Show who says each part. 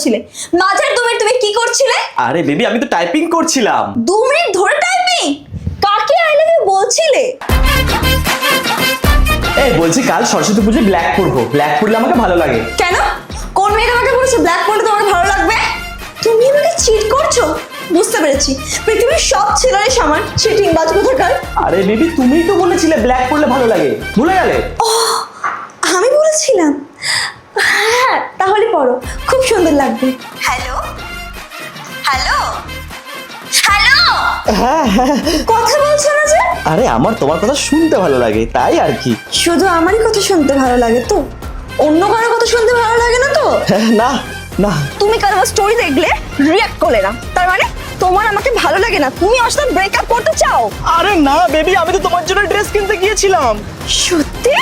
Speaker 1: করছিলে? মাঝের 2 মিনিট তুমি কি করছিলে?
Speaker 2: আরে বেবি আমি তো টাইপিং করছিলাম।
Speaker 1: 2 মিনিট ধরে টাইপিং? কাকে আই লাভ ইউ বলছিলে?
Speaker 2: এই বলছি কাল সরস্বতী পুজোয় ব্ল্যাক পরবো, ব্ল্যাক পরলে আমাকে ভালো লাগে।
Speaker 1: কেন? কোন মেয়ে তোমাকে বলেছে ব্ল্যাক পরলে তোমার ভালো লাগবে? তুমি আমাকে চিট করছো? বুঝতে পেরেছি, পৃথিবীর সব ছেলেরাই সমান চিটিং বাজ কোথাকার।
Speaker 2: আরে বেবি তুমিই তো বলেছিলে ব্ল্যাক পরলে ভালো লাগে, ভুলে গেলে?
Speaker 1: আমি বলেছিলাম? হ্যাঁ তাহলে পড়ো, খুব সুন্দর লাগবে। হ্যালো হ্যালো হ্যালো,
Speaker 2: হ্যাঁ হ্যাঁ।
Speaker 1: কথা বলছো না যে?
Speaker 2: আরে আমার তোমার কথা শুনতে ভালো লাগে তাই আর কি।
Speaker 1: শুধু আমারই কথা শুনতে ভালো লাগে তো? অন্য কারো কথা শুনতে ভালো লাগে না তো?
Speaker 2: না না।
Speaker 1: তুমি কাল আমার স্টোরি দেখলে রিঅ্যাক্ট করলে না, তার মানে তোমার আমাকে ভালো লাগে না, তুমি আমার সাথে ব্রেকআপ করতে চাও?
Speaker 2: আরে না বেবি, আমি তো তোমার জন্য ড্রেস কিনতে গিয়েছিলাম।
Speaker 1: সত্যি?